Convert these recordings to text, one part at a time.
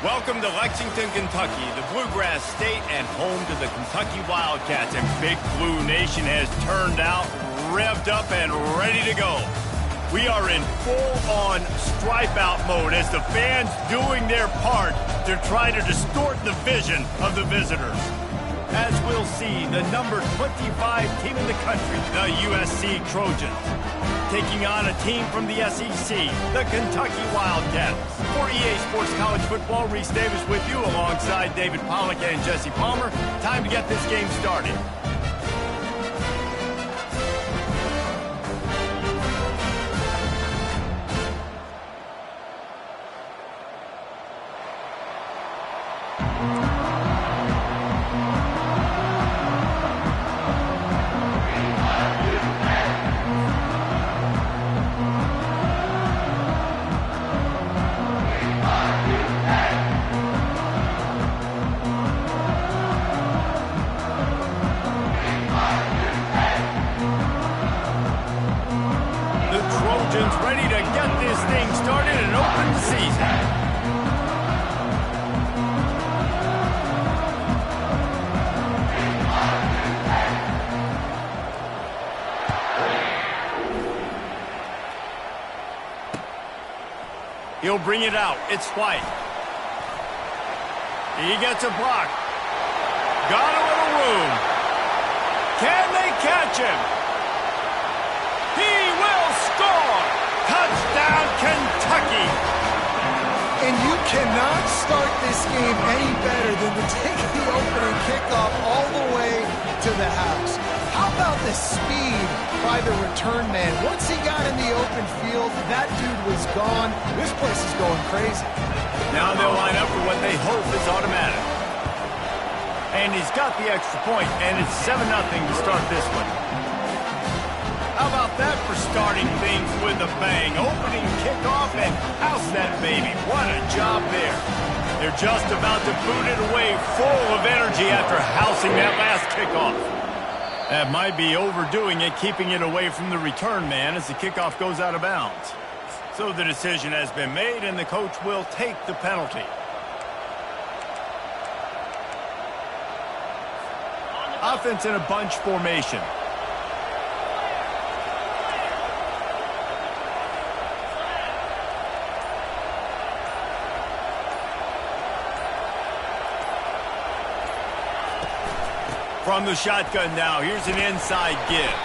Welcome to Lexington, Kentucky, the Bluegrass State and home to the Kentucky Wildcats. And Big Blue Nation has turned out, revved up, and ready to go. We are in full-on stripe-out mode as the fans doing their part to try to distort the vision of the visitors. As we'll see, the number 25 team in the country, the USC Trojans, taking on a team from the SEC, the Kentucky Wildcats. For EA Sports College Football, Reese Davis with you alongside David Pollack and Jesse Palmer. Time to get this game started. Ready to get this thing started and open the season. He'll bring it out. It's White. He gets a block. Got a little room. Can they catch him? He will score! Touchdown, Kentucky! And you cannot start this game any better than to take the opening kickoff all the way to the house. How about the speed by the return man? Once he got in the open field, that dude was gone. This place is going crazy. Now they'll line up for what they hope is automatic. And he's got the extra point, and it's 7-0 to start this one. How about that for starting things with a bang? Opening kickoff and house that baby. What a job there. They're just about to boot it away full of energy after housing that last kickoff. That might be overdoing it, keeping it away from the return man as the kickoff goes out of bounds. So the decision has been made and the coach will take the penalty. Offense in a bunch formation. From the shotgun now, here's an inside give.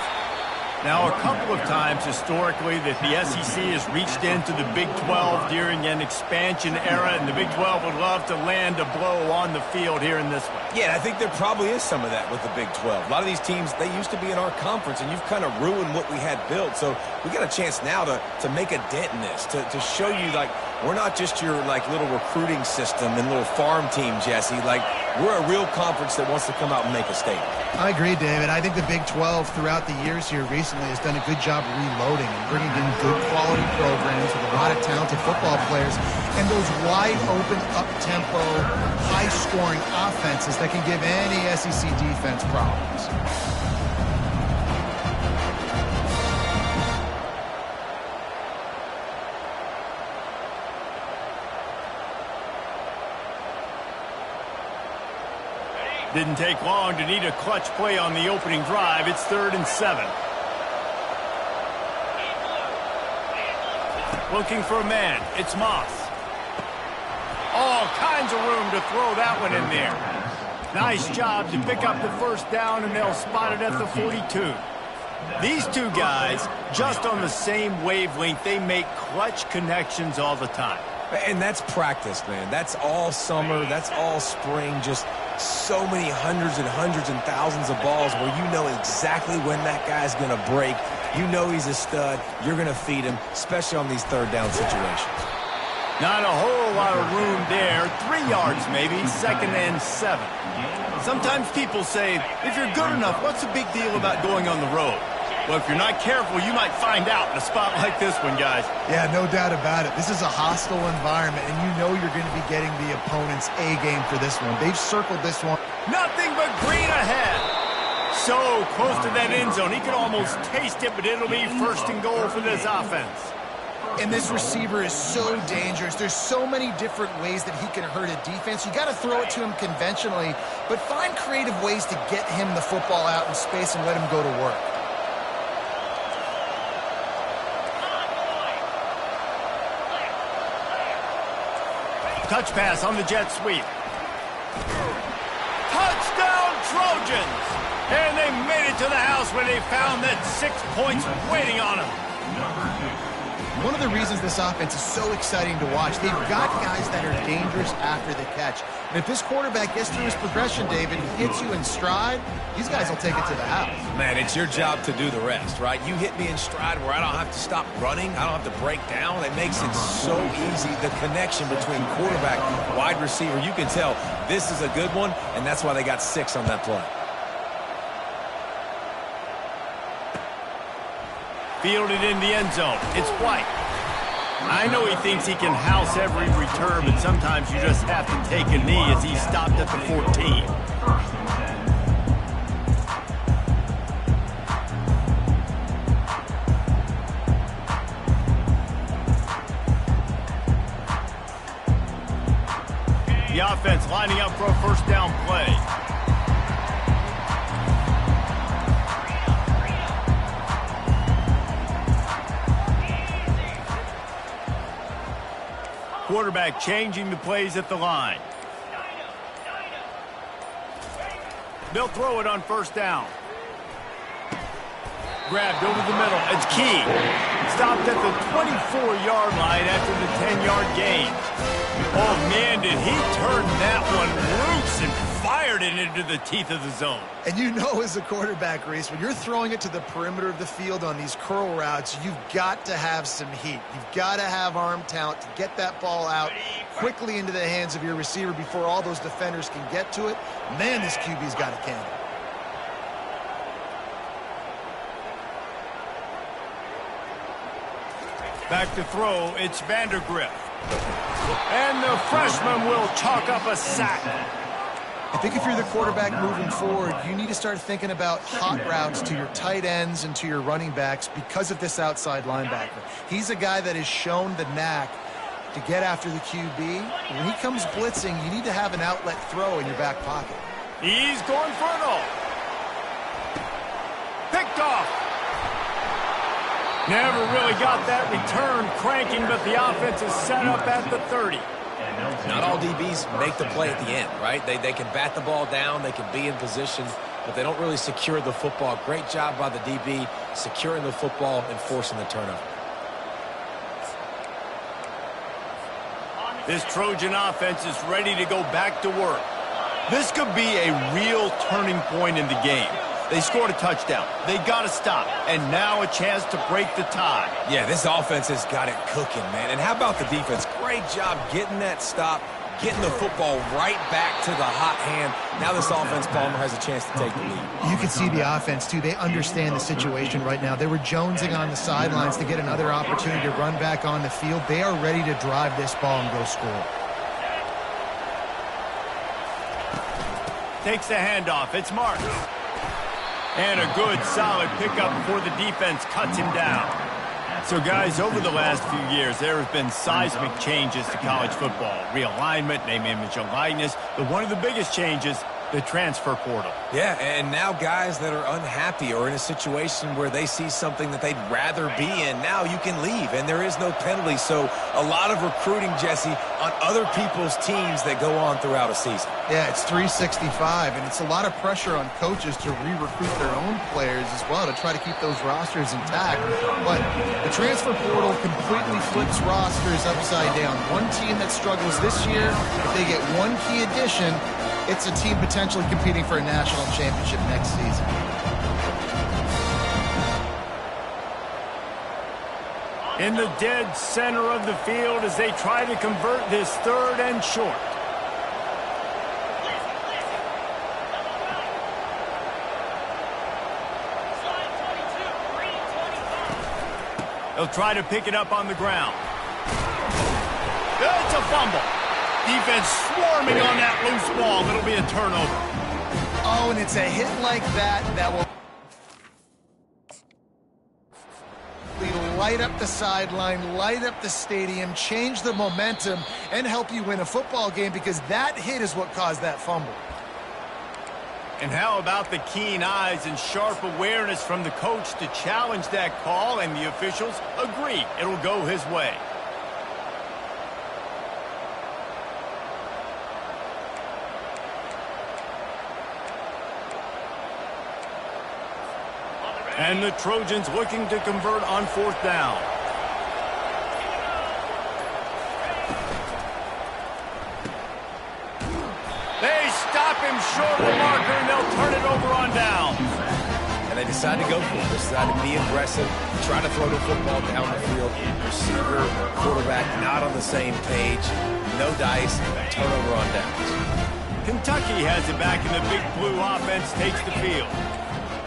Now, a couple of times historically that the SEC has reached into the Big 12 during an expansion era, and the Big 12 would love to land a blow on the field here in this one. Yeah, I think there probably is some of that with the Big 12. A lot of these teams, they used to be in our conference, and you've kind of ruined what we had built. So we got a chance now to make a dent in this, to show you, like, we're not just your, like, little recruiting system and little farm team, Jesse. Like, we're a real conference that wants to come out and make a statement. I agree, David. I think the Big 12 throughout the years here recently has done a good job reloading and bringing in good quality programs with a lot of talented football players and those wide open, up-tempo, high-scoring offenses that can give any SEC defense problems. Didn't take long to need a clutch play on the opening drive. It's 3rd and 7. Looking for a man. It's Moss. All kinds of room to throw that one in there. Nice job to pick up the first down, and they'll spot it at the 42. These two guys, just on the same wavelength, they make clutch connections all the time. And that's practice, man. That's all summer. That's all spring. Just so many hundreds and thousands of balls where you know exactly when that guy's going to break. You know he's a stud. You're going to feed him, especially on these third down situations. Not a whole lot of room there. 3 yards maybe, 2nd and 7. Sometimes people say, if you're good enough, what's the big deal about going on the road? Well, if you're not careful, you might find out in a spot like this one, guys. Yeah, no doubt about it. This is a hostile environment, and you know you're going to be getting the opponent's A-game for this one. They've circled this one. Nothing but green ahead. So close to that end zone. He could almost taste it, but it'll be 1st and goal for this offense. And this receiver is so dangerous. There's so many different ways that he can hurt a defense. You got to throw it to him conventionally, but find creative ways to get him the football out in space and let him go to work. Touch pass on the jet sweep. Touchdown Trojans! And they made it to the house where they found that 6 points waiting on them. One of the reasons this offense is so exciting to watch, they've got guys that are dangerous after the catch. And if this quarterback gets through his progression, David, hits you in stride, these guys will take it to the house. Man, it's your job to do the rest, right? You hit me in stride where I don't have to stop running. I don't have to break down. It makes it so easy. The connection between quarterback, wide receiver, you can tell this is a good one, and that's why they got 6 on that play. Fielded in the end zone. It's White. I know he thinks he can house every return, but sometimes you just have to take a knee as he stopped at the 14. The offense lining up for a first down play. Quarterback changing the plays at the line. They'll throw it on first down. Grabbed over the middle. It's Key. Stopped at the 24-yard line after the 10-yard gain. Oh, man, did he turn that one loose and fired it into the teeth of the zone. And you know as a quarterback, Reese, when you're throwing it to the perimeter of the field on these curl routes, you've got to have some heat. You've got to have arm talent to get that ball out quickly into the hands of your receiver before all those defenders can get to it. Man, this QB's got a cannon. Back to throw, it's Vandergrift. And the freshman will chalk up a sack. I think if you're the quarterback moving forward, you need to start thinking about hot routes to your tight ends and to your running backs because of this outside linebacker. He's a guy that has shown the knack to get after the QB. When he comes blitzing, you need to have an outlet throw in your back pocket. He's going for it all. Picked off. Never really got that return cranking, but the offense is set up at the 30. Not all DBs make the play at the end, right? They can bat the ball down, they can be in position, but they don't really secure the football. Great job by the DB securing the football and forcing the turnover. This Trojan offense is ready to go back to work. This could be a real turning point in the game. They scored a touchdown. They got to stop. And now a chance to break the tie. Yeah, this offense has got it cooking, man. And how about the defense? Great job getting that stop, getting the football right back to the hot hand. Now this offense, Palmer, has a chance to take the lead. You can see the offense, too. They understand the situation right now. They were jonesing on the sidelines to get another opportunity to run back on the field. They are ready to drive this ball and go score. Takes the handoff. It's Marks. And a good, solid pickup before the defense cuts him down. So, guys, over the last few years, there have been seismic changes to college football. Realignment, name, image, and likeness. But one of the biggest changes, the transfer portal. Yeah, and now guys that are unhappy or in a situation where they see something that they'd rather be in, now you can leave, and there is no penalty. So a lot of recruiting, Jesse, on other people's teams that go on throughout a season. Yeah, it's 365, and it's a lot of pressure on coaches to re-recruit their own players as well to try to keep those rosters intact. But the transfer portal completely flips rosters upside down. One team that struggles this year, if they get one key addition, it's a team potentially competing for a national championship next season. In the dead center of the field as they try to convert this third and short. They'll try to pick it up on the ground. It's a fumble. Defense swarming on that loose ball. It'll be a turnover. Oh, and it's a hit like that that will lead light up the sideline, light up the stadium, change the momentum, and help you win a football game, because that hit is what caused that fumble. And how about the keen eyes and sharp awareness from the coach to challenge that call, and the officials agree it'll go his way. And the Trojans looking to convert on 4th down. They stop him short of the marker, and they'll turn it over on down. And they decide to go for it. They decide to be aggressive, try to throw the football down the field. Receiver, quarterback not on the same page. No dice, turnover on downs. Kentucky has it back, and the Big Blue offense takes the field.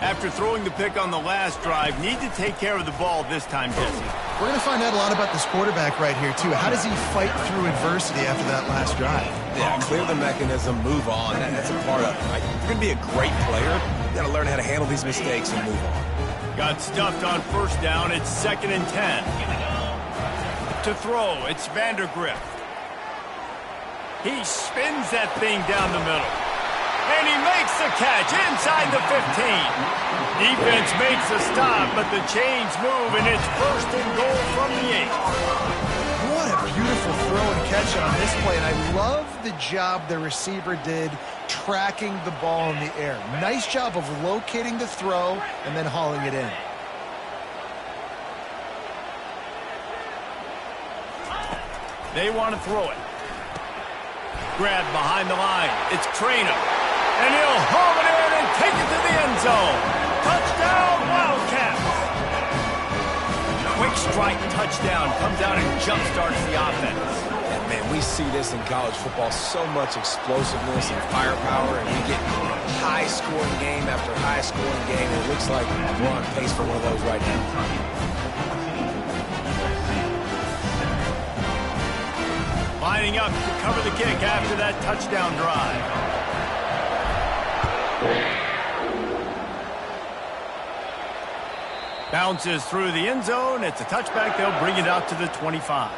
After throwing the pick on the last drive, need to take care of the ball this time, Jesse. We're going to find out a lot about this quarterback right here, too. How does he fight through adversity after that last drive? Yeah, clear the mechanism, move on. That's a part of it, right? If you're going to be a great player, you got to learn how to handle these mistakes and move on. Got stuffed on 1st down. It's 2nd and 10. To throw, it's Vandergrift. He spins that thing down the middle. And he makes the catch inside the 15. Defense makes a stop, but the chains move, and it's 1st and goal from the 8. What a beautiful throw and catch on this play, and I love the job the receiver did tracking the ball in the air. Nice job of locating the throw and then hauling it in. They want to throw it. Grab behind the line. It's Traynor. And he'll haul it in and take it to the end zone. Touchdown, Wildcats. Quick strike touchdown comes out and jumpstarts the offense. And, man, we see this in college football, so much explosiveness and firepower, and we get high-scoring game after high-scoring game. It looks like we're on pace for one of those right now. Lining up to cover the kick after that touchdown drive. Bounces through the end zone. It's a touchback. They'll bring it out to the 25.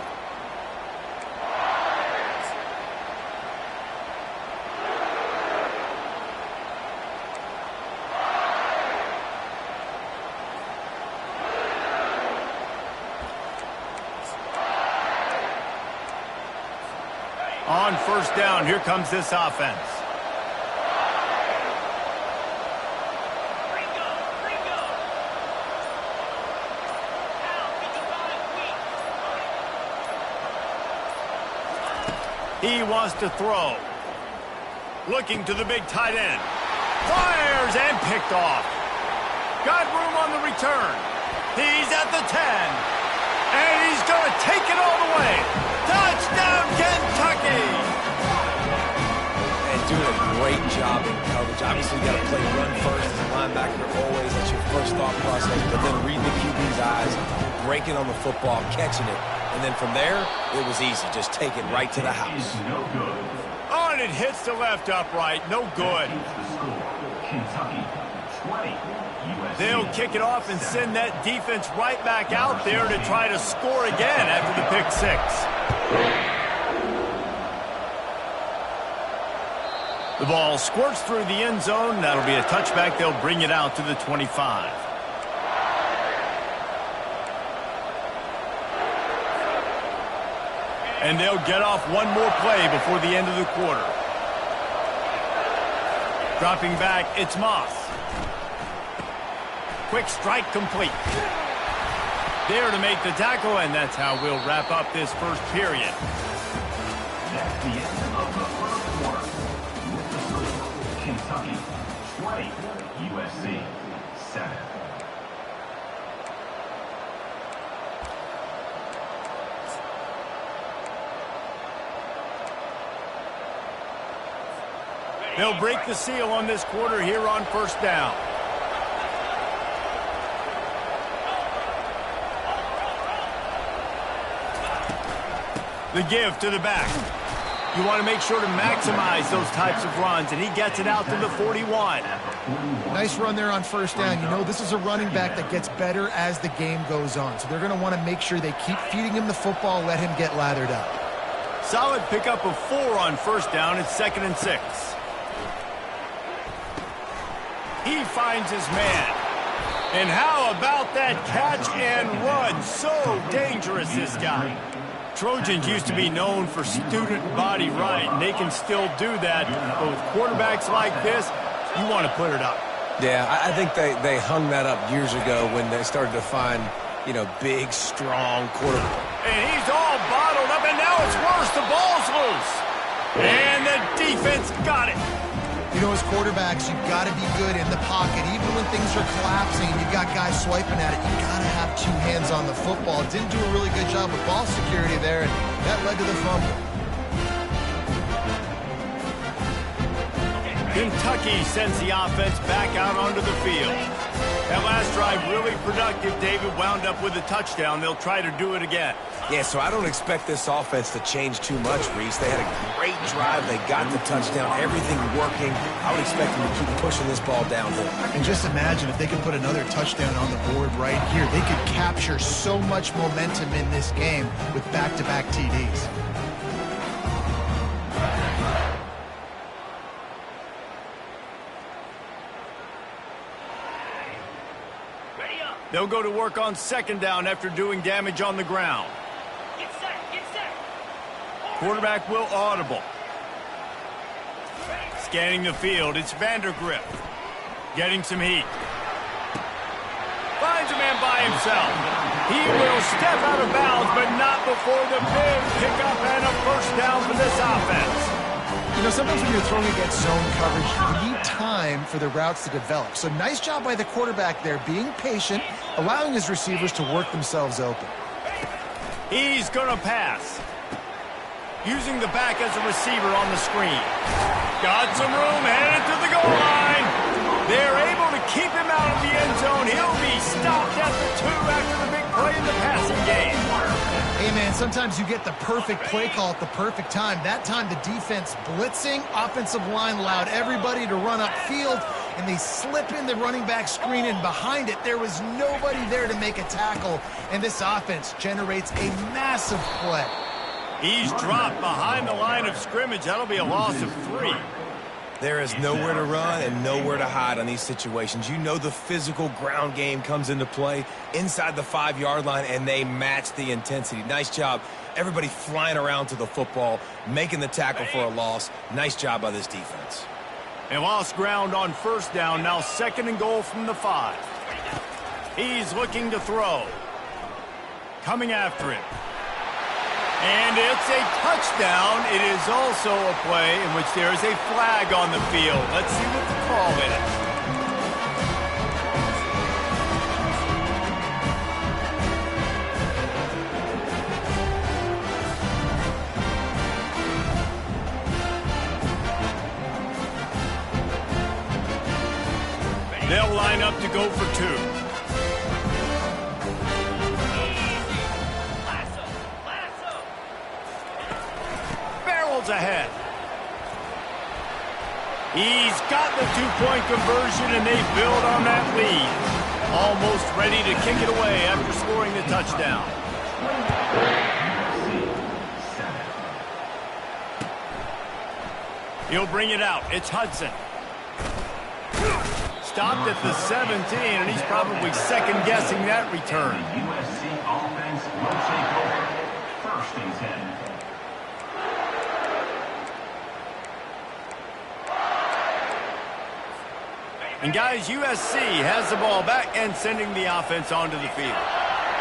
On 1st down, here comes this offense. He wants to throw. Looking to the big tight end. Fires and picked off. Got room on the return. He's at the 10. And he's going to take it all the way. Touchdown, Kentucky! And doing a great job in coverage. Obviously, you got to play run first as a linebacker always. That's your first thought process. But then reading the QB's eyes, breaking on the football, catching it. And then from there, it was easy. Just take it right to the house. Oh, and it hits the left upright. No good. They'll kick it off and send that defense right back out there to try to score again after the pick 6. The ball squirts through the end zone. That'll be a touchback. They'll bring it out to the 25. And they'll get off one more play before the end of the quarter. Dropping back, it's Moss. Quick strike complete. There to make the tackle, and that's how we'll wrap up this first period. That's the end of the first quarter. Kentucky 20, USC 7. They'll break the seal on this quarter here on 1st down. The give to the back. You want to make sure to maximize those types of runs, and he gets it out to the 41. Nice run there on first down. You know, this is a running back that gets better as the game goes on. So they're going to want to make sure they keep feeding him the football, let him get lathered up. Solid pickup of 4 on first down. It's 2nd and 6. He finds his man. And how about that catch and run? So dangerous, this guy. Trojans used to be known for student body right, and they can still do that. But with quarterbacks like this, you want to put it up. Yeah, I think they hung that up years ago when they started to find, you know, big, strong quarterbacks. And he's all bottled up, and now it's worse. The ball's loose. And the defense got it. You know, as quarterbacks, you've got to be good in the pocket. Even when things are collapsing and you've got guys swiping at it, you've got to have 2 hands on the football. Didn't do a really good job with ball security there, and that led to the fumble. Kentucky sends the offense back out onto the field. That last drive really productive. David wound up with a touchdown. They'll try to do it again. Yeah, so I don't expect this offense to change too much, Reese. They had a great drive. They got the touchdown. Everything working. I would expect them to keep pushing this ball downhill. And just imagine if they could put another touchdown on the board right here. They could capture so much momentum in this game with back-to-back TDs. They'll go to work on 2nd down after doing damage on the ground. Get set, get set. Quarterback will audible. Scanning the field, it's Vandergrift. Getting some heat. Finds a man by himself. He will step out of bounds, but not before the big pickup and a first down for this offense. You know, sometimes when you're throwing against zone coverage, you need time for the routes to develop. So nice job by the quarterback there, being patient, allowing his receivers to work themselves open. He's going to pass. Using the back as a receiver on the screen. Got some room, headed to the goal line. They're able to keep him out of the end zone. He'll be stopped at the 2 after the big play in the passing game. Hey, man, sometimes you get the perfect play call at the perfect time. That time the defense blitzing, offensive line allowed everybody to run upfield, and they slip in the running back screen, and behind it there was nobody there to make a tackle, and this offense generates a massive play. He's dropped behind the line of scrimmage. That'll be a loss of 3. There is nowhere to run and nowhere to hide on these situations. You know the physical ground game comes into play inside the 5-yard line, and they match the intensity. Nice job. Everybody flying around to the football, making the tackle for a loss. Nice job by this defense. And lost ground on first down. Now 2nd and goal from the 5. He's looking to throw. Coming after him. And it's a touchdown. It is also a play in which there is a flag on the field. Let's see what the call is. They'll line up to go for 2. Ahead. He's got the 2-point conversion, and they build on that lead. Almost ready to kick it away after scoring the touchdown. He'll bring it out. It's Hudson. Stopped at the 17, and he's probably second-guessing that return. USC offense will take over 1st and 10. And guys, USC has the ball back and sending the offense onto the field.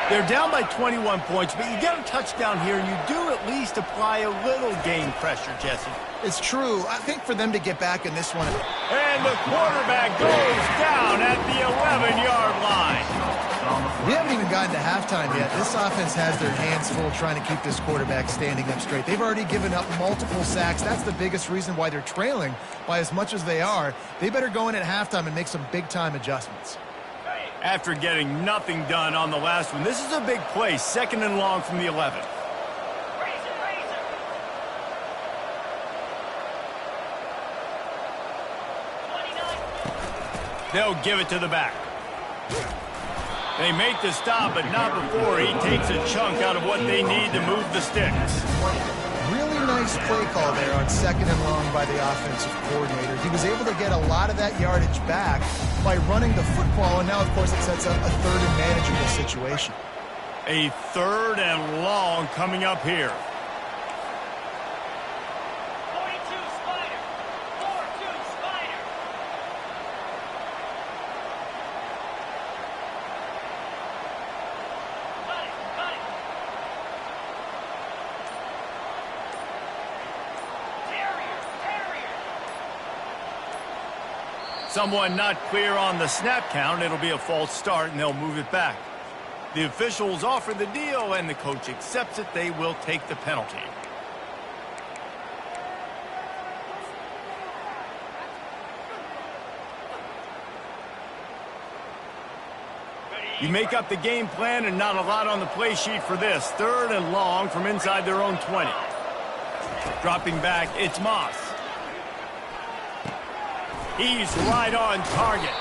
They're down by 21 points, but you get a touchdown here, and you do at least apply a little game pressure, Jesse. It's true. I think for them to get back in this one. And the quarterback goes down at the 11-yard line. We haven't even gotten to halftime yet. This offense has their hands full trying to keep this quarterback standing up straight. They've already given up multiple sacks. That's the biggest reason why they're trailing by as much as they are. They better go in at halftime and make some big-time adjustments. After getting nothing done on the last one, this is a big play, 2nd and long from the 11. They'll give it to the back. They make the stop, but not before he takes a chunk out of what they need to move the sticks. Really nice play call there on 2nd and long by the offensive coordinator. He was able to get a lot of that yardage back by running the football, and now, of course, it sets up a 3rd and manageable situation. A 3rd and long coming up here. 42 Spider. 4-2 Spider. Cut it. Cut it. Terrier. Terrier. Someone not clear on the snap count. It'll be a false start, and they'll move it back. The officials offer the deal, and the coach accepts it. They will take the penalty. You make up the game plan, and not a lot on the play sheet for this. 3rd and long from inside their own 20. Dropping back, it's Moss. He's right on target.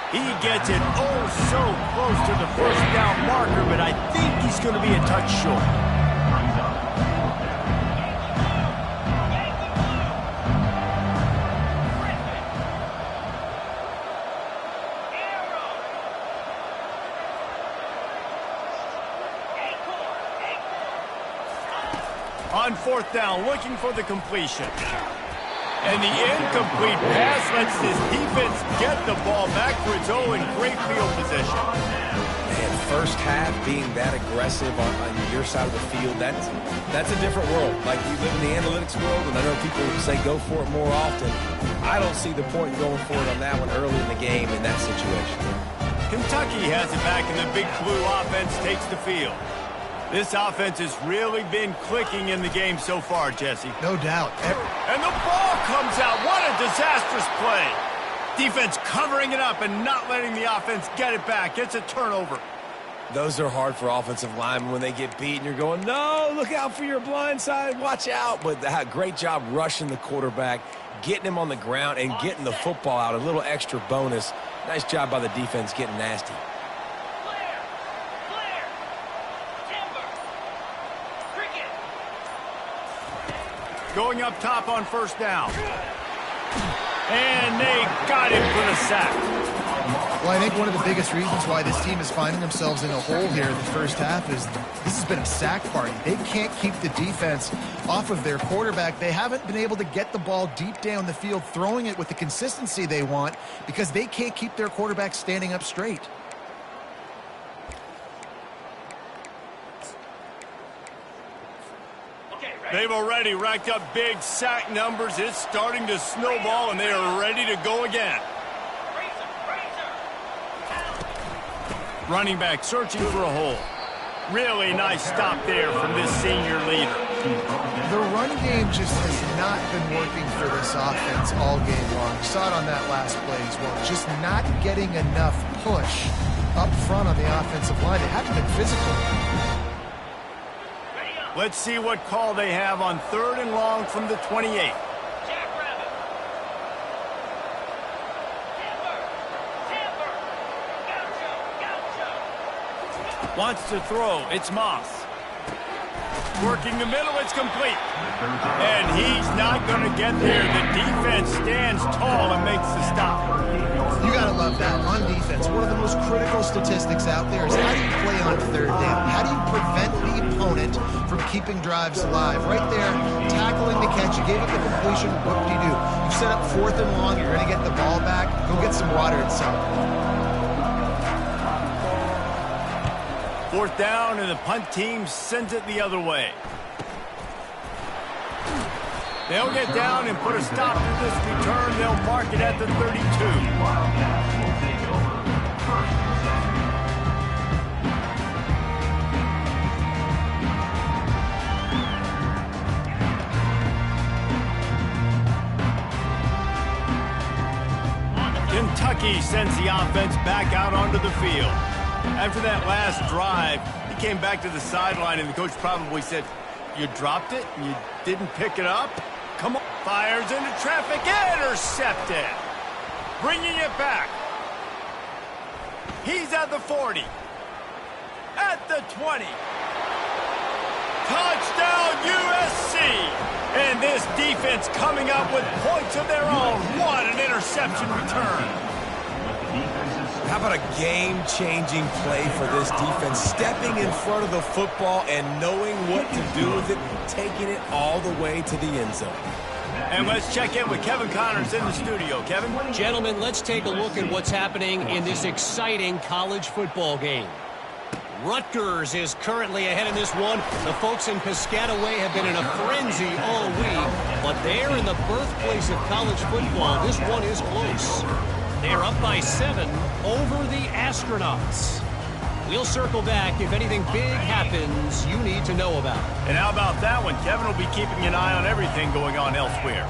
He gets it oh so close to the 1st down marker, but I think he's going to be a touch short. On 4th down, looking for the completion. And the incomplete pass lets this defense get the ball back for its own in great field position. Man, first half being that aggressive on your side of the field, that's a different world. Like, you live in the analytics world, and I know people say go for it more often. I don't see the point in going for it on that one early in the game in that situation. Kentucky has it back, and the Big Blue offense takes the field. This offense has really been clicking in the game so far, Jesse. No doubt. And the ball comes out. What a disastrous play. Defense covering it up and not letting the offense get it back. It's a turnover. Those are hard for offensive linemen when they get beat and you're going, no, look out for your blind side, watch out. But great job rushing the quarterback, getting him on the ground, and getting the football out. A little extra bonus. Nice job by the defense getting nasty. Going up top on 1st down. And they got him for the sack. Well, I think one of the biggest reasons why this team is finding themselves in a hole here in the first half is this has been a sack party. They can't keep the defense off of their quarterback. They haven't been able to get the ball deep down the field, throwing it with the consistency they want because they can't keep their quarterback standing up straight. They've already racked up big sack numbers. It's starting to snowball, and they are ready to go again. Running back searching for a hole. Really nice stop there from this senior leader. The run game just has not been working for this offense all game long. Saw it on that last play as well. Just not getting enough push up front on the offensive line. It hadn't been physical. Let's see what call they have on 3rd and long from the 28. Wants to throw. It's Moss. Working the middle. It's complete. And he's not going to get there. The defense stands tall and makes the stop. You got to love that. On defense, one of the most critical statistics out there is how do you play on 3rd down? How do you prevent the opponent from keeping drives alive? Right there, tackling the catch. You gave up the completion. What do? You set up 4th and long. You're going to get the ball back. Go get some water and something. 4th down, and the punt team sends it the other way. They'll get down and put a stop to this return. They'll mark it at the 32. Kentucky sends the offense back out onto the field. After that last drive, he came back to the sideline, and the coach probably said, you dropped it? You didn't pick it up? Come on. Fires into traffic. Intercepted. Bringing it back. He's at the 40. At the 20. Touchdown USC! And this defense coming up with points of their own. What an interception return. How about a game-changing play for this defense? Stepping in front of the football and knowing what to do with it, taking it all the way to the end zone. And let's check in with Kevin Connors in the studio. Kevin? Gentlemen, let's take a look at what's happening in this exciting college football game. Rutgers is currently ahead in this one. The folks in Piscataway have been in a frenzy all week, but they're in the birthplace of college football. This one is close. They're up by 7 over the Astronauts. We'll circle back if anything big happens you need to know about. And how about that one? Kevin will be keeping an eye on everything going on elsewhere.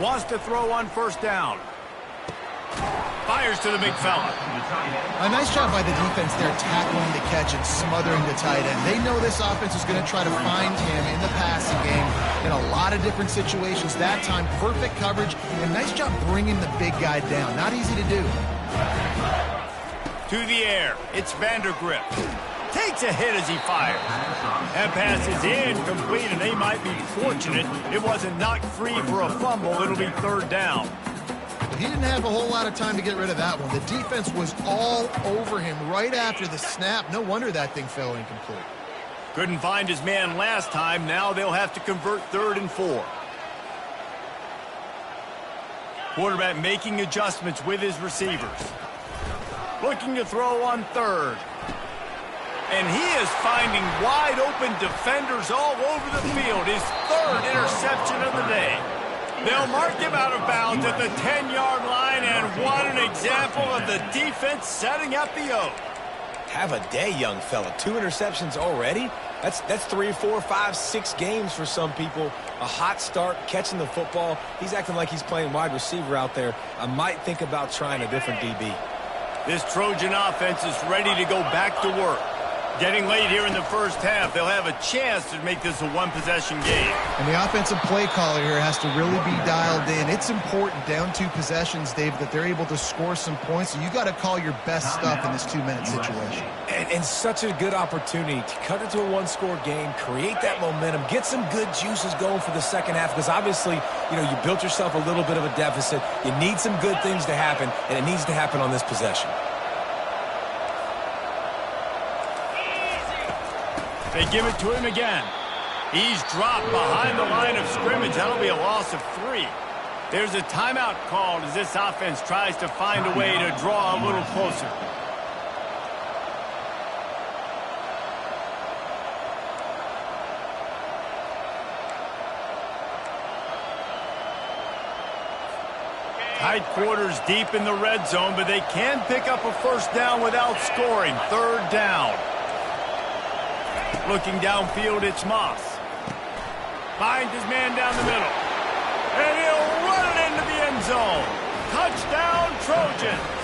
Wants to throw on first down. Fires to the big fella. A nice job by the defense there, tackling the catch and smothering the tight end. They know this offense is going to try to find him in the passing game in a lot of different situations. That time, perfect coverage, and nice job bringing the big guy down. Not easy to do. To the air, it's Vandergrift. Takes a hit as he fires. That pass is incomplete, and they might be fortunate it wasn't knocked free for a fumble. It'll be third down. He didn't have a whole lot of time to get rid of that one. The defense was all over him right after the snap. No wonder that thing fell incomplete. Couldn't find his man last time. Now they'll have to convert 3rd and 4. Quarterback making adjustments with his receivers. Looking to throw on 3rd. And he is finding wide open defenders all over the field. His 3rd interception of the day. They'll mark him out of bounds at the 10-yard line, and what an example of the defense setting up the O. Have a day, young fella. 2 interceptions already? That's 3, 4, 5, 6 games for some people. A hot start, catching the football. He's acting like he's playing wide receiver out there. I might think about trying a different DB. This Trojan offense is ready to go back to work. Getting late here in the first half, they'll have a chance to make this a one-possession game. And the offensive play caller here has to really be dialed in. It's important down 2 possessions, Dave, that they're able to score some points. So you got to call your best stuff in this 2-minute situation. And such a good opportunity to cut it to a 1-score game, create that momentum, get some good juices going for the second half, because obviously, you built yourself a little bit of a deficit. You need some good things to happen, and it needs to happen on this possession. They give it to him again. He's dropped behind the line of scrimmage. That'll be a loss of 3. There's a timeout called as this offense tries to find a way to draw a little closer. Tight quarters deep in the red zone, but they can pick up a first down without scoring. 3rd down. Looking downfield, it's Moss. Finds his man down the middle. And he'll run it into the end zone. Touchdown, Trojans.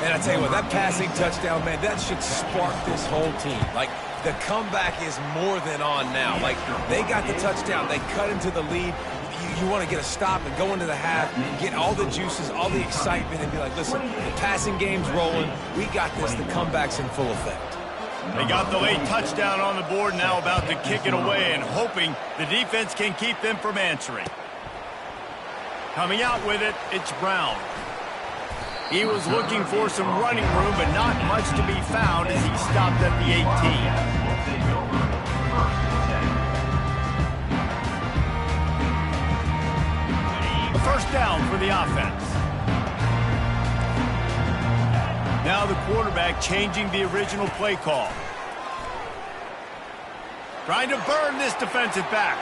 And I tell you what, that passing touchdown, man, that should spark this whole team. Like, the comeback is more than on now. Like, they got the touchdown. They cut into the lead. You want to get a stop and go into the half, get all the juices, all the excitement, and be like, listen, the passing game's rolling. We got this. The comeback's in full effect. They got the late touchdown on the board, now about to kick it away and hoping the defense can keep them from answering. Coming out with it, it's Brown. He was looking for some running room, but not much to be found as he stopped at the 18. A first down for the offense. Now the quarterback changing the original play call. Trying to burn this defensive back.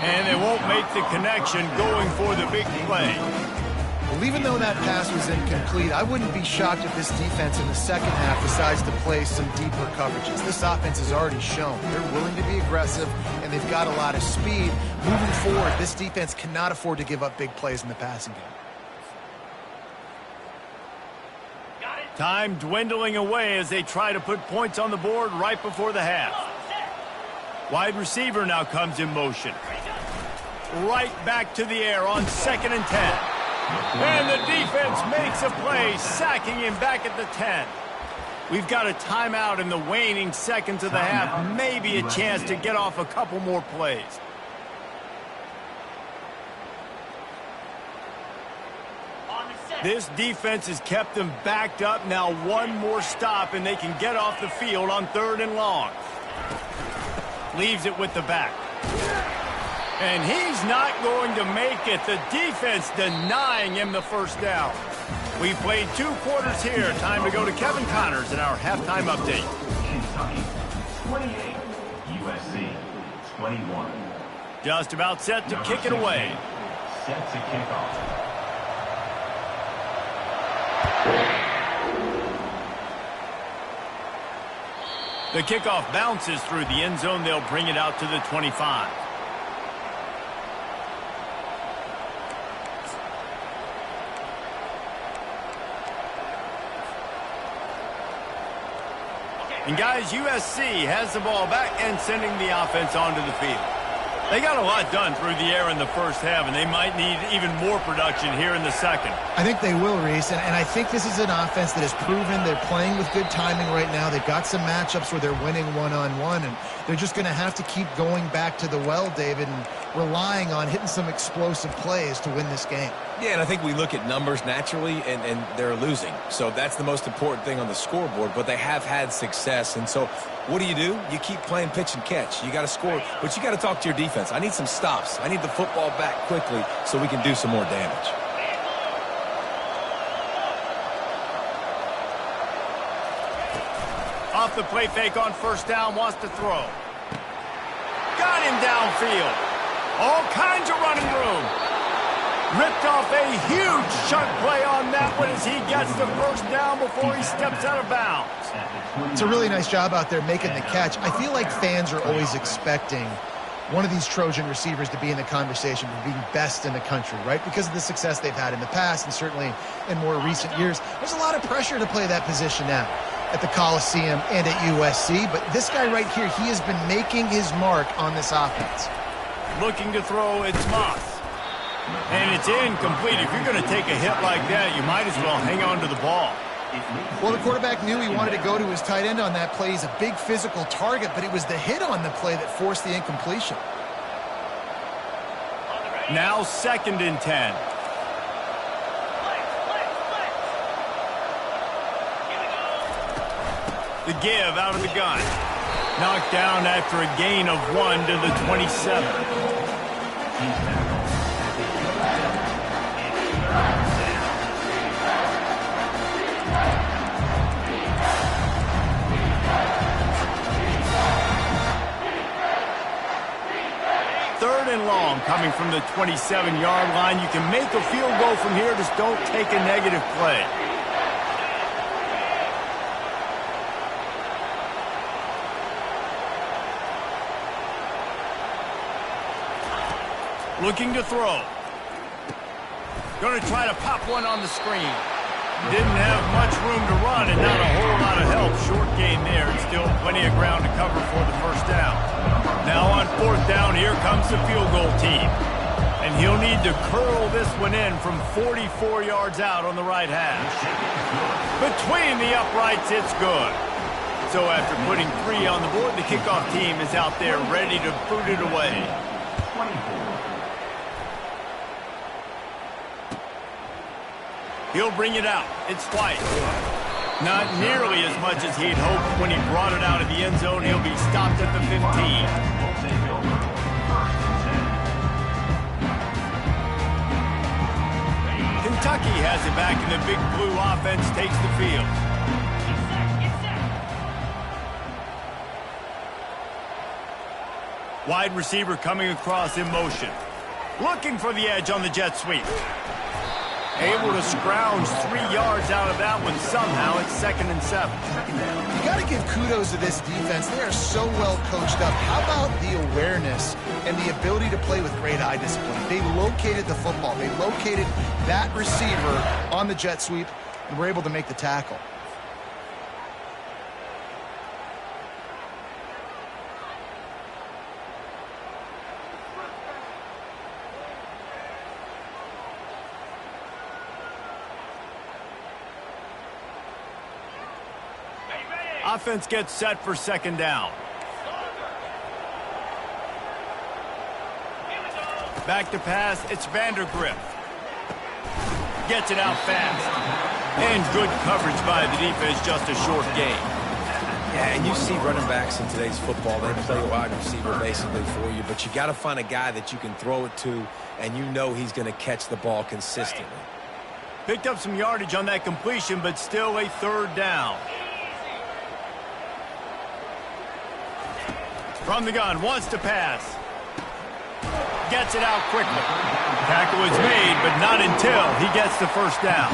And they won't make the connection, going for the big play. Well, even though that pass was incomplete, I wouldn't be shocked if this defense in the second half decides to play some deeper coverages. This offense has already shown they're willing to be aggressive, and they've got a lot of speed. Moving forward, this defense cannot afford to give up big plays in the passing game. Time dwindling away as they try to put points on the board right before the half. Wide receiver now comes in motion. Right back to the air on 2nd and 10. And the defense makes a play, sacking him back at the 10. We've got a timeout in the waning seconds of the half. Maybe a chance to get off a couple more plays. This defense has kept them backed up. Now one more stop, and they can get off the field on 3rd and long. Leaves it with the back. And he's not going to make it. The defense denying him the first down. We played 2 quarters here. Time to go to Kevin Connors in our halftime update. Kentucky 28, USC 21. Just about set to kick it away. Set to kick off. The kickoff bounces through the end zone. They'll bring it out to the 25. And guys, USC has the ball back and sending the offense onto the field. They got a lot done through the air in the first half, and they might need even more production here in the second. I think they will, Reese, and I think this is an offense that has proven they're playing with good timing right now. They've got some matchups where they're winning one-on-one, and they're just going to have to keep going back to the well, David, and relying on hitting some explosive plays to win this game. Yeah, and I think we look at numbers naturally, and they're losing. So that's the most important thing on the scoreboard, but they have had success. And so what do? You keep playing pitch and catch. You got to score, but you got to talk to your defense. I need some stops. I need the football back quickly so we can do some more damage. Off the play fake on first down, wants to throw. Got him downfield. All kinds of running room. Ripped off a huge chunk play on that one as he gets the first down before he steps out of bounds. It's a really nice job out there making the catch. I feel like fans are always expecting one of these Trojan receivers to be in the conversation for being best in the country, right? Because of the success they've had in the past and certainly in more recent years. There's a lot of pressure to play that position now at the Coliseum and at USC. But this guy right here, he has been making his mark on this offense. Looking to throw, it's Moss. And it's incomplete. If you're going to take a hit like that, you might as well hang on to the ball. Well, the quarterback knew he wanted to go to his tight end on that play. He's a big physical target, but it was the hit on the play that forced the incompletion. Now 2nd and 10. The give out of the gun. Knocked down after a gain of 1 to the 27. Third and long coming from the 27-yard line. You can make a field goal from here, just don't take a negative play. Looking to throw. Going to try to pop one on the screen. Didn't have much room to run and not a whole lot of help. Short gain there and still plenty of ground to cover for the first down. Now on 4th down, here comes the field goal team. And he'll need to curl this one in from 44 yards out on the right half. Between the uprights, it's good. So after putting 3 on the board, the kickoff team is out there ready to boot it away. 24. He'll bring it out. It's White. Not nearly as much as he'd hoped when he brought it out of the end zone. He'll be stopped at the 15. Kentucky has it back, and the Big Blue offense takes the field. Wide receiver coming across in motion. Looking for the edge on the jet sweep. Able to scrounge 3 yards out of that one somehow. It's 2nd and 7. You got to give kudos to this defense. They are so well coached up. How about the awareness and the ability to play with great eye discipline? They located the football. They located that receiver on the jet sweep and were able to make the tackle. offense gets set for second down. Back to pass, it's Vandergrift. Gets it out fast. And good coverage by the defense, just a short gain. Yeah, and you see running backs in today's football, they play wide receiver basically for you, but you got to find a guy that you can throw it to, and you know he's going to catch the ball consistently. Picked up some yardage on that completion, but still a third down. From the gun, wants to pass. Gets it out quickly. Tackle is made, but not until he gets the first down.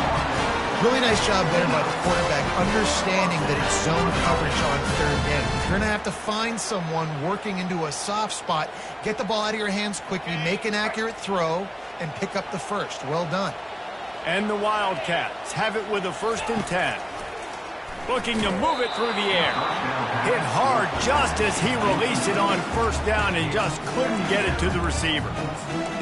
Really nice job there by the quarterback, understanding that it's zone coverage on third down. You're going to have to find someone working into a soft spot, get the ball out of your hands quickly, make an accurate throw, and pick up the first. Well done. And the Wildcats have it with a 1st and 10. Looking to move it through the air. Hit hard just as he released it on first down and just couldn't get it to the receiver.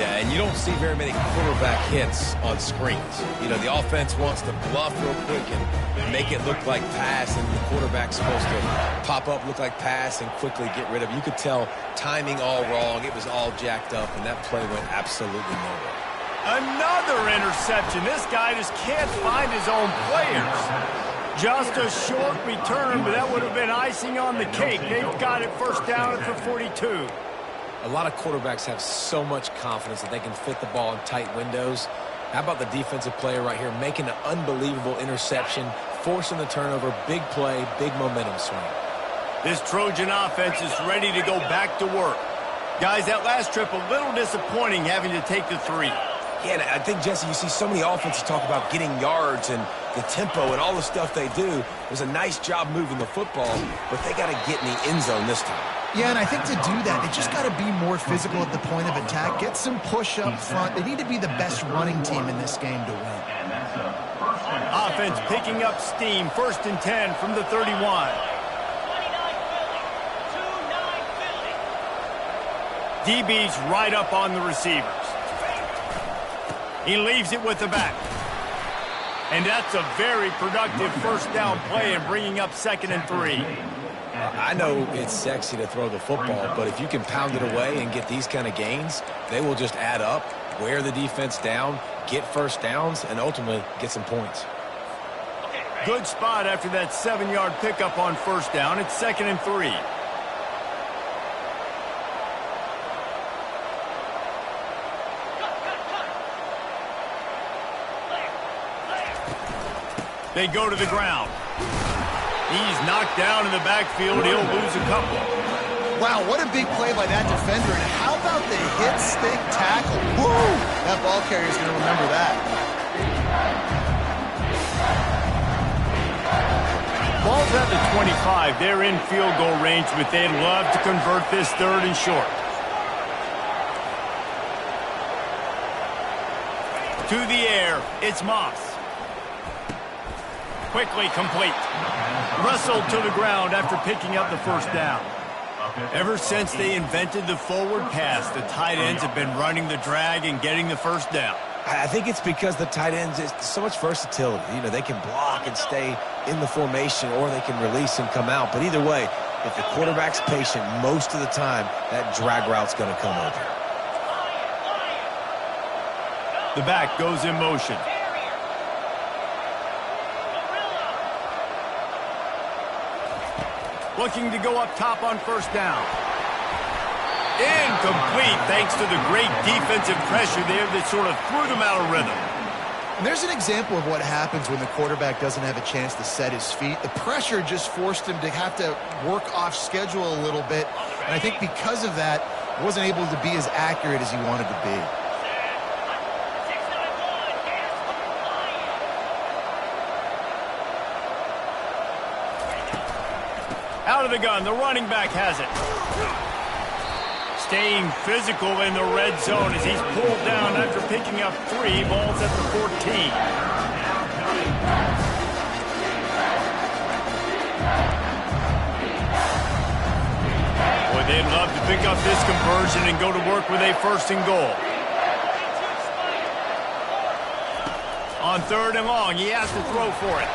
Yeah, and you don't see very many quarterback hits on screens. You know, the offense wants to bluff real quick and make it look like pass, and the quarterback's supposed to pop up, look like pass, and quickly get rid of it. You could tell timing all wrong. It was all jacked up, and that play went absolutely nowhere. Another interception. This guy just can't find his own players. Just a short return, but that would have been icing on the cake. They've got it first down at the 42. A lot of quarterbacks have so much confidence that they can fit the ball in tight windows. How about the defensive player right here making an unbelievable interception, forcing the turnover, big play, big momentum swing. This Trojan offense is ready to go back to work. Guys, that last trip a little disappointing having to take the 3. Yeah, and I think, Jesse, you see so many offenses talk about getting yards and the tempo and all the stuff they do. It was a nice job moving the football, but they got to get in the end zone this time. Yeah, and I think to do that, they just got to be more physical at the point of attack, get some push up front. They need to be the best running team in this game to win. Offense picking up steam, 1st and 10 from the 31. 29 Philly. 29 Philly. DB's right up on the receivers. He leaves it with the back. And that's a very productive first down play and bringing up 2nd and 3. I know it's sexy to throw the football, but if you can pound it away and get these kind of gains, they will just add up, wear the defense down, get first downs, and ultimately get some points. Good spot after that 7-yard pickup on first down. It's 2nd and 3. They go to the ground. He's knocked down in the backfield. He'll lose a couple. Wow, what a big play by that defender. And how about the hit stick tackle? Woo! That ball carrier's going to remember that. Ball's at the 25. They're in field goal range, but they'd love to convert this 3rd and short. To the air, it's Moss. Quickly complete. Wrestled to the ground after picking up the first down. Ever since they invented the forward pass, the tight ends have been running the drag and getting the first down. I think it's because the tight ends is so much versatility. You know, they can block and stay in the formation, or they can release and come out. But either way, if the quarterback's patient most of the time, that drag route's going to come open. The back goes in motion. Looking to go up top on first down. Incomplete thanks to the great defensive pressure there that sort of threw them out of rhythm. And there's an example of what happens when the quarterback doesn't have a chance to set his feet. The pressure just forced him to have to work off schedule a little bit. And I think because of that, he wasn't able to be as accurate as he wanted to be. Out of the gun, the running back has it. Staying physical in the red zone as he's pulled down after picking up 3. Ball's at the 14. Boy, they'd love to pick up this conversion and go to work with a 1st and goal. On 3rd and long, he has to throw for it.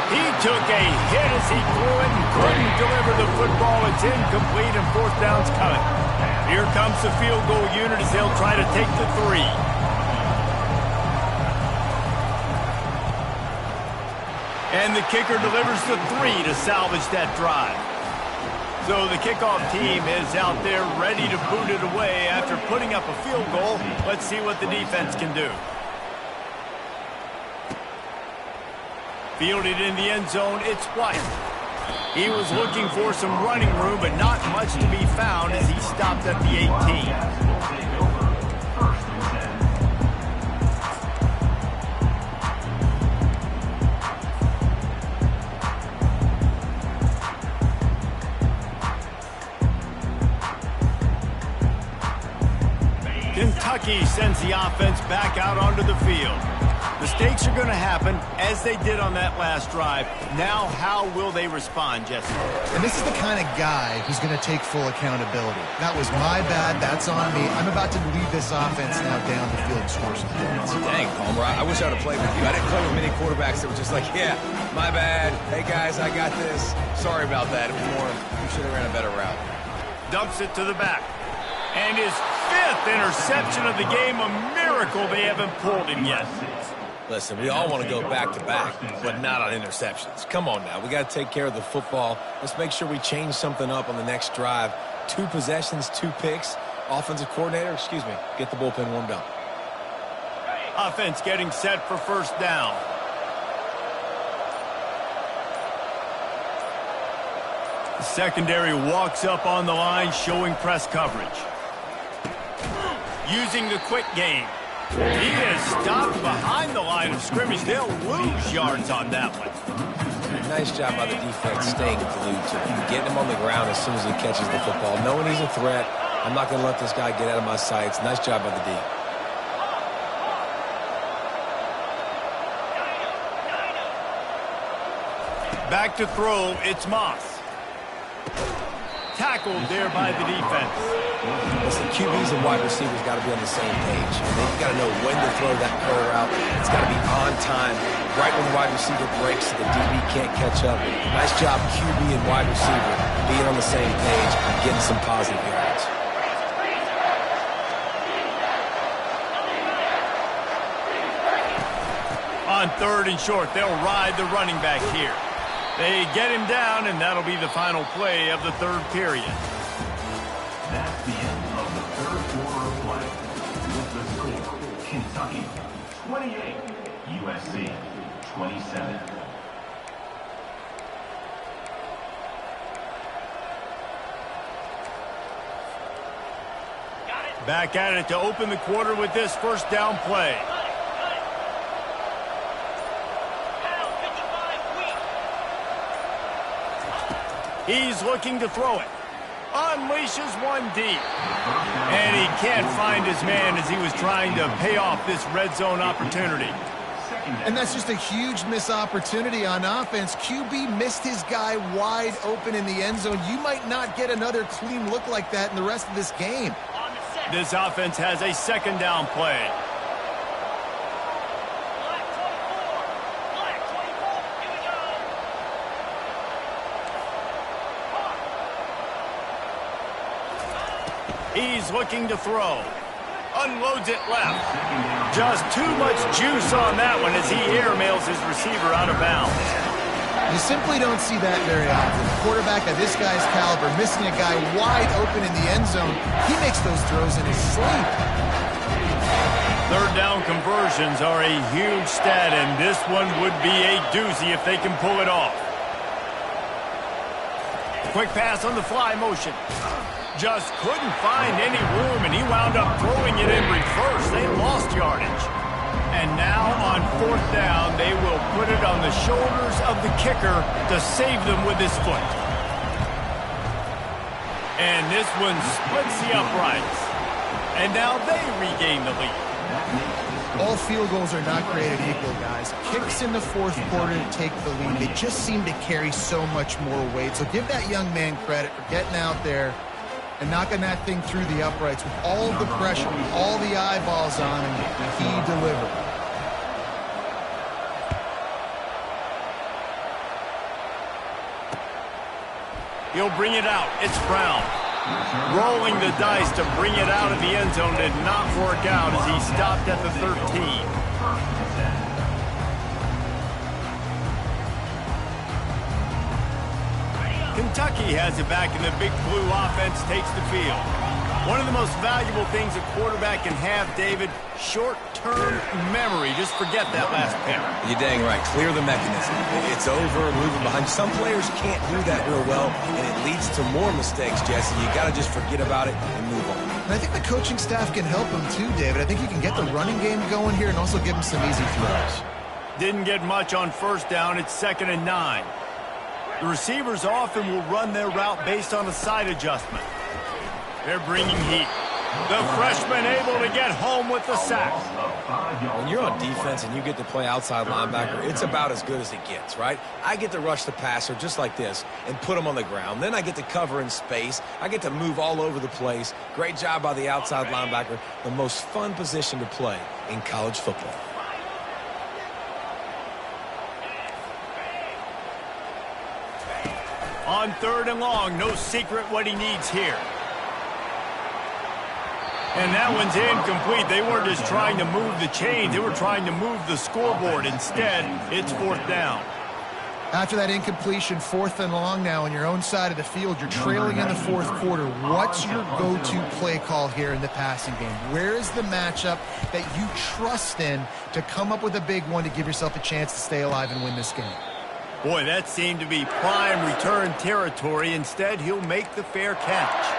He took a hit as he threw it and couldn't deliver the football. It's incomplete and fourth down's coming. Here comes the field goal unit as they'll try to take the 3. And the kicker delivers the 3 to salvage that drive. So the kickoff team is out there ready to boot it away after putting up a field goal. Let's see what the defense can do. Fielded in the end zone, it's White. He was looking for some running room, but not much to be found as he stopped at the 18. Kentucky sends the offense back out onto the field. Mistakes are going to happen, as they did on that last drive. Now, how will they respond, Jesse? And this is the kind of guy who's going to take full accountability. That was my bad. That's on me. I'm about to lead this offense now down the field and score some points. Dang, Palmer, I wish I would have played with you. I didn't play with many quarterbacks that were just like, yeah, my bad. Hey, guys, I got this. Sorry about that. It was more, you should have ran a better route. Dumps it to the back. And his 5th interception of the game, a miracle they haven't pulled him yet. Listen, we all want to go back-to-back, but not on interceptions. Come on now. We got to take care of the football. Let's make sure we change something up on the next drive. 2 possessions, 2 picks. Offensive coordinator, get the bullpen warmed up. Offense getting set for first down. The secondary walks up on the line, showing press coverage. Using the quick game. He is stopped behind the line of scrimmage. They'll lose yards on that one. Nice job by the defense staying glued to him. Getting him on the ground as soon as he catches the football. Knowing he's a threat, I'm not going to let this guy get out of my sights. Nice job by the D. Back to throw, it's Moss. Tackled there by the defense. Listen, QBs and wide receivers got to be on the same page. They've got to know when to throw that curl route. It's got to be on time, right when the wide receiver breaks so the DB can't catch up. Nice job, QB and wide receiver, being on the same page and getting some positive yards. On 3rd and short, they'll ride the running back here. They get him down, and that'll be the final play of the 3rd period. That's the end of the 3rd quarter of play. With the score, Kentucky 28, USC 27. Back at it to open the quarter with this first down play. He's looking to throw it. Unleashes one deep. And he can't find his man as he was trying to pay off this red zone opportunity. And that's just a huge missed opportunity on offense. QB missed his guy wide open in the end zone. You might not get another clean look like that in the rest of this game. This offense has a 2nd down play. He's looking to throw. Unloads it left. Just too much juice on that one as he airmails his receiver out of bounds. You simply don't see that very often. A quarterback of this guy's caliber missing a guy wide open in the end zone. He makes those throws in his sleep. 3rd down conversions are a huge stat, and this one would be a doozy if they can pull it off. Quick pass on the fly motion. Just couldn't find any room, and he wound up throwing it in reverse. They lost yardage. And now on 4th down, they will put it on the shoulders of the kicker to save them with his foot. And this one splits the uprights. And now they regain the lead. All field goals are not created equal, guys. Kicks in the 4th quarter to take the lead. They just seem to carry so much more weight. So give that young man credit for getting out there and knocking that thing through the uprights with all the pressure, with all the eyeballs on him. He delivered. He'll bring it out. It's Brown. Rolling the dice to bring it out of the end zone did not work out as he stopped at the 13. Kentucky has it back, and the Big Blue offense takes the field. One of the most valuable things a quarterback can have, David, short-term memory. Just forget that last pass. You're dang right. Clear the mechanism. It's over, moving behind. Some players can't do that real well, and it leads to more mistakes, Jesse. You got to just forget about it and move on. And I think the coaching staff can help him too, David. I think you can get the running game going here and also give him some easy throws. Didn't get much on first down. It's 2nd and 9. The receivers often will run their route based on a side adjustment. They're bringing heat. The freshman able to get home with the sack. When you're on defense and you get to play outside linebacker, it's about as good as it gets, right? I get to rush the passer just like this and put him on the ground. Then I get to cover in space. I get to move all over the place. Great job by the outside linebacker. The most fun position to play in college football. On 3rd and long, no secret what he needs here. And that one's incomplete. They weren't just trying to move the chains. They were trying to move the scoreboard. Instead, it's 4th down. After that incompletion, 4th and long now on your own side of the field. You're trailing in the 4th quarter. What's your go-to play call here in the passing game? Where is the matchup that you trust in to come up with a big one to give yourself a chance to stay alive and win this game? Boy, that seemed to be prime return territory. Instead, he'll make the fair catch.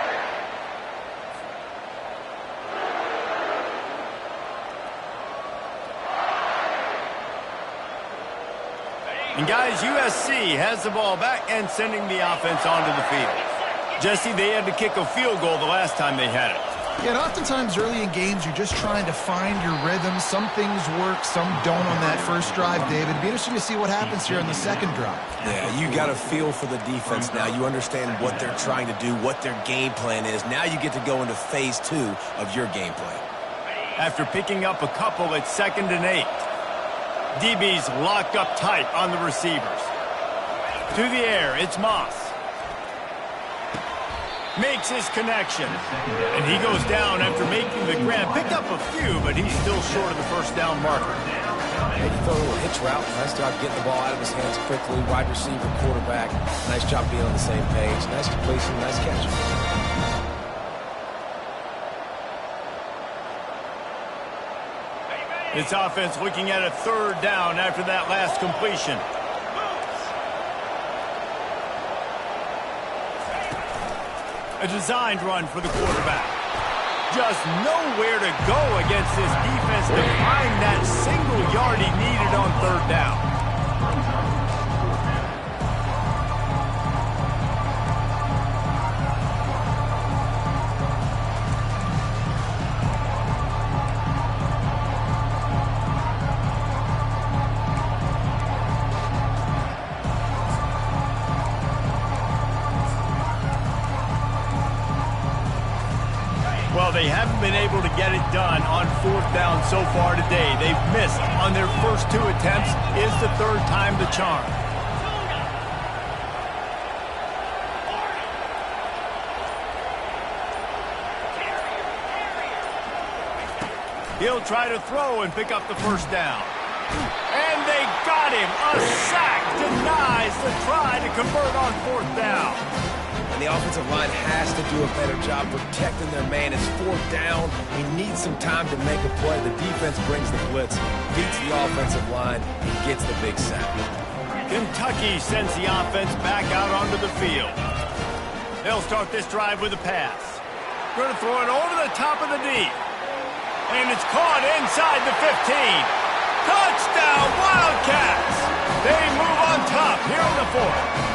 And guys, USC has the ball back and sending the offense onto the field. Jesse, they had to kick a field goal the last time they had it. Yeah, and oftentimes early in games, you're just trying to find your rhythm. Some things work, some don't on that first drive, David. It'd be interesting to see what happens here on the second drive. Yeah, you got a feel for the defense now. You understand what they're trying to do, what their game plan is. Now you get to go into phase 2 of your game plan. After picking up a couple, it's 2nd and 8. DB's locked up tight on the receivers. To the air, it's Moss. Makes his connection. And he goes down after making the grab. Picked up a few, but he's still short of the first down marker. Hey, he throw a little hitch route. Nice job getting the ball out of his hands quickly. Wide receiver, quarterback. Nice job being on the same page. Nice completion, nice catch. This offense looking at a 3rd down after that last completion. A designed run for the quarterback. Just nowhere to go against this defense to find that single yard he needed on 3rd down. Well, they haven't been able to get it done on 4th down so far today. They've missed on their first 2 attempts. Is the 3rd time the charm? He'll try to throw and pick up the first down. And they got him. A sack denies the try to convert on 4th down. And the offensive line has to do a better job protecting their man. It's 4th down. He needs some time to make a play. The defense brings the blitz, beats the offensive line, and gets the big sack. Kentucky sends the offense back out onto the field. They'll start this drive with a pass. Going to throw it over the top of the D. And it's caught inside the 15. Touchdown, Wildcats! They move on top here in the 4th.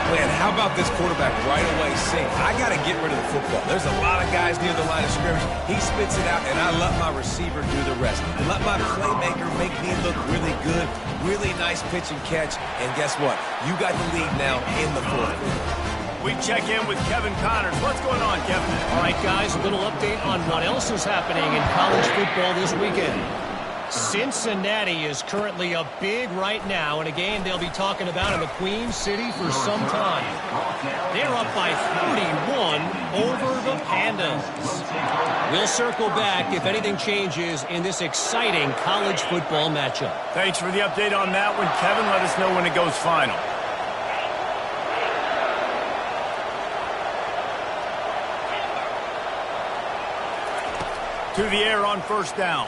Man, how about this quarterback right away saying, I got to get rid of the football. There's a lot of guys near the line of scrimmage. He spits it out, and I let my receiver do the rest. And let my playmaker make me look really good. Really nice pitch and catch. And guess what? You got the lead now in the 4th quarter. We check in with Kevin Connors. What's going on, Kevin? All right, guys, a little update on what else is happening in college football this weekend. Cincinnati is currently up big right now in a game they'll be talking about in the Queen City for some time. They're up by 31 over the Pandas. We'll circle back if anything changes in this exciting college football matchup. Thanks for the update on that one, Kevin. Let us know when it goes final. To the air on first down.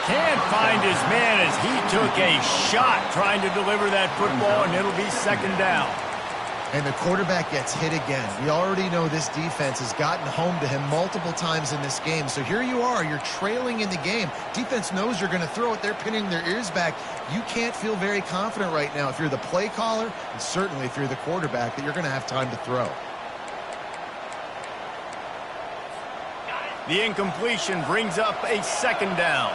Can't find his man as he took a shot trying to deliver that football, and it'll be second down. And the quarterback gets hit again. We already know this defense has gotten home to him multiple times in this game. So here you are, you're trailing in the game. Defense knows you're going to throw it. They're pinning their ears back. You can't feel very confident right now if you're the play caller, and certainly if you're the quarterback, that you're going to have time to throw. The incompletion brings up a second down.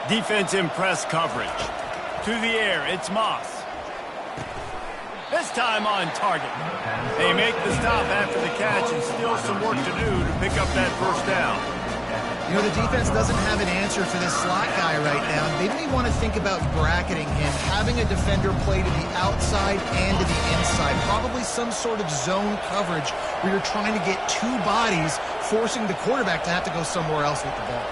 Defense in press coverage. To the air, it's Moss. This time on target. They make the stop after the catch and still some work to do to pick up that first down. You know, the defense doesn't have an answer for this slot guy right now. They may want to think about bracketing him, having a defender play to the outside and to the inside. Probably some sort of zone coverage where you're trying to get two bodies, forcing the quarterback to have to go somewhere else with the ball.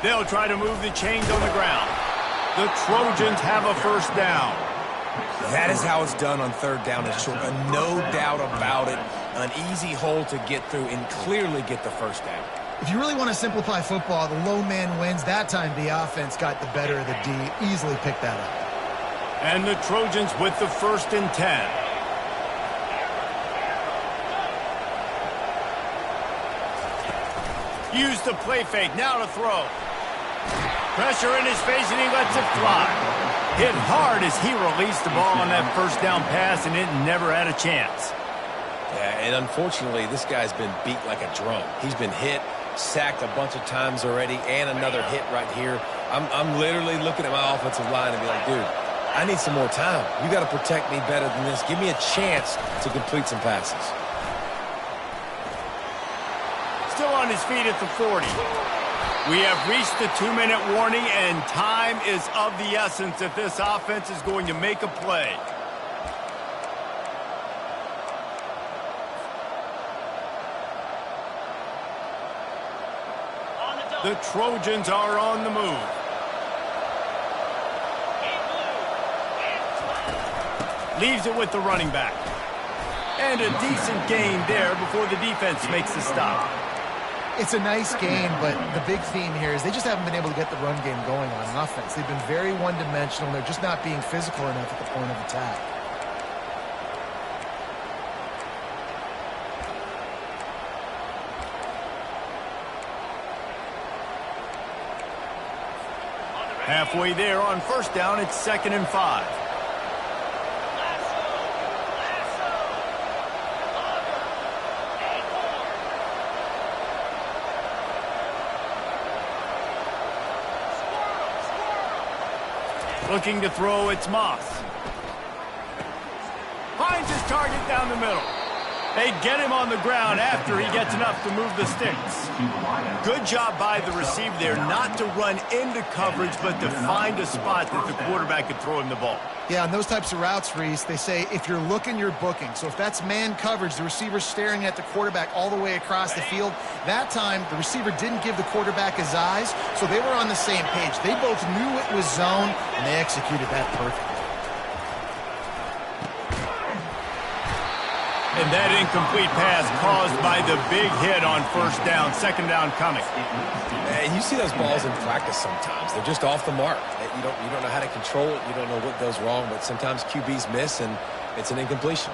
They'll try to move the chains on the ground. The Trojans have a first down. That is how it's done on third down and short. No doubt about it. An easy hole to get through and clearly get the first down. If you really want to simplify football, the low man wins. That time the offense got the better of the D. Easily picked that up. And the Trojans with the 1st and 10. Use the play fake. Now to throw. Pressure in his face, and he lets it fly. Hit hard as he released the ball on that first down pass, and it never had a chance. Yeah, and unfortunately, this guy's been beat like a drum. He's been hit, sacked a bunch of times already, and another hit right here. I'm literally looking at my offensive line and be like, dude, I need some more time. You got to protect me better than this. Give me a chance to complete some passes. Still on his feet at the 40. We have reached the 2-minute warning, and time is of the essence if this offense is going to make a play. The Trojans are on the move. Leaves it with the running back. And a decent gain there before the defense makes the stop. It's a nice game, but the big theme here is they just haven't been able to get the run game going on offense. They've been very one-dimensional. They're just not being physical enough at the point of attack. Halfway there on first down, it's 2nd and 5. Looking to throw, it's Moss. Finds his target down the middle. They get him on the ground after he gets enough to move the sticks. Good job by the receiver there not to run into coverage, but to find a spot that the quarterback could throw him the ball. Yeah, on those types of routes, Reese, they say if you're looking, you're booking. So if that's man coverage, the receiver's staring at the quarterback all the way across the field. That time, the receiver didn't give the quarterback his eyes, so they were on the same page. They both knew it was zone, and they executed that perfectly. And that incomplete pass caused by the big hit on first down. 2nd down coming. And you see those balls in practice sometimes. They're just off the mark. You don't know how to control it. You don't know what goes wrong, but sometimes QBs miss, and it's an incompletion.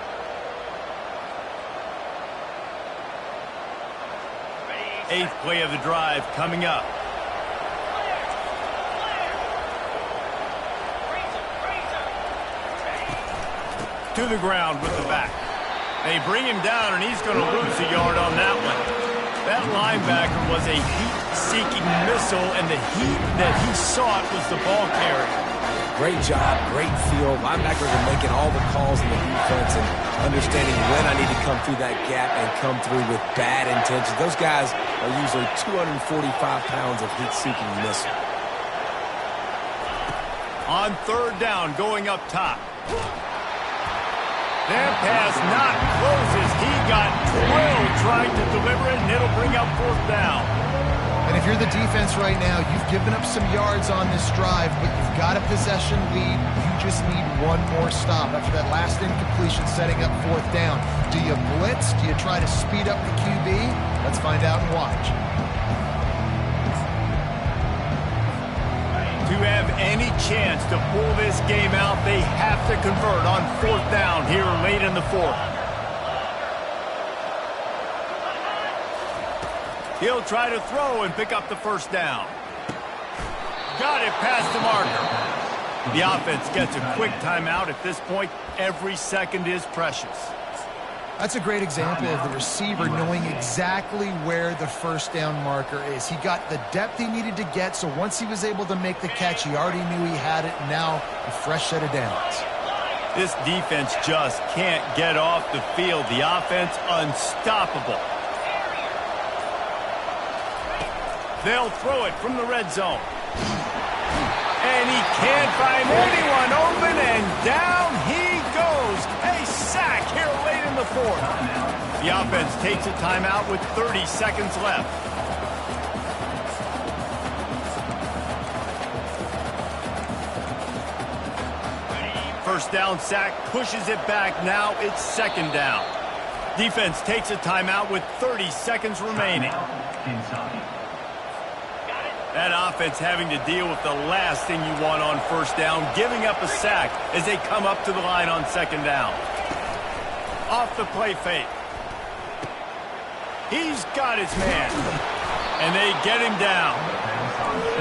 Eighth play of the drive coming up. To the ground with the back. They bring him down, and he's going to lose a yard on that one. That linebacker was a heat-seeking missile, and the heat that he sought was the ball carrier. Great job, great feel. Linebackers are making all the calls in the defense and understanding when I need to come through that gap and come through with bad intentions. Those guys are usually 245 pounds of heat-seeking missile. On third down, going up top. That pass not closes. He got drilled trying to deliver it, and it'll bring up fourth down. And if you're the defense right now, you've given up some yards on this drive, but you've got a possession lead. You just need one more stop after that last incompletion setting up fourth down. Do you blitz? Do you try to speed up the QB? Let's find out and watch. To have any chance to pull this game out, they have to convert on fourth down here late in the fourth. He'll try to throw and pick up the first down. Got it past the marker. The offense gets a quick timeout. At this point, every second is precious. That's a great example of the receiver knowing exactly where the first down marker is. He got the depth he needed to get, so once he was able to make the catch, he already knew he had it. Now, a fresh set of downs. This defense just can't get off the field. The offense unstoppable. They'll throw it from the red zone. And he can't find anyone open, and down he goes. A sack here late in the fourth. The offense takes a timeout with 30 seconds left. First down sack, pushes it back. Now it's second down. Defense takes a timeout with 30 seconds remaining. That offense having to deal with the last thing you want on first down, giving up a sack as they come up to the line on second down. Off the play fake. He's got his man. And they get him down.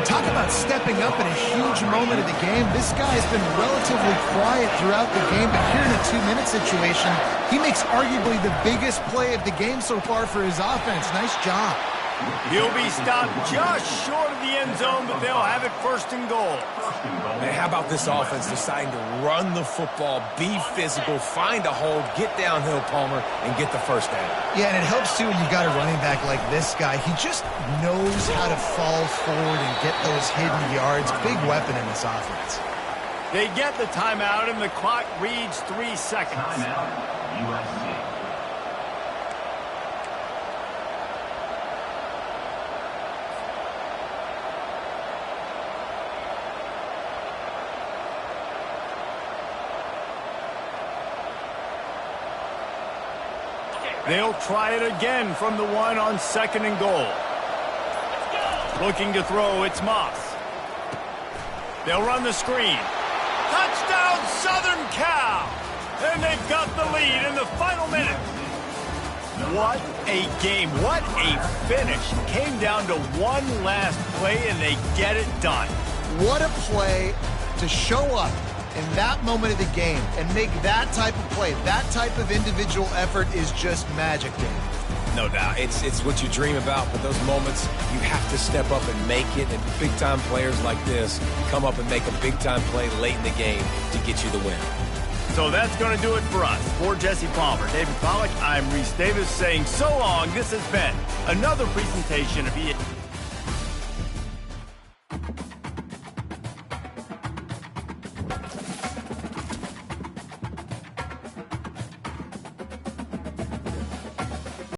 Talk about stepping up in a huge moment of the game. This guy's been relatively quiet throughout the game, but here in a 2-minute situation, he makes arguably the biggest play of the game so far for his offense. Nice job. He'll be stopped just short of the end zone, but they'll have it first and goal. Man, how about this offense deciding to run the football, be physical, find a hole, get downhill, Palmer, and get the first down? Yeah, and it helps, too, when you've got a running back like this guy. He just knows how to fall forward and get those hidden yards. Big weapon in this offense. They get the timeout, and the clock reads 3 seconds. Timeout, USC. They'll try it again from the one on second and goal. Looking to throw, it's Moss. They'll run the screen. Touchdown, Southern Cal! And they've got the lead in the final minute. What a game. What a finish. Came down to one last play, and they get it done. What a play to show up in that moment of the game and make that type of play. That type of individual effort is just magic, Dave. No doubt. It's what you dream about, but those moments, you have to step up and make it, and big-time players like this come up and make a big-time play late in the game to get you the win. So that's going to do it for us. For Jesse Palmer, David Pollack, I'm Reese Davis saying so long. This has been another presentation of EA.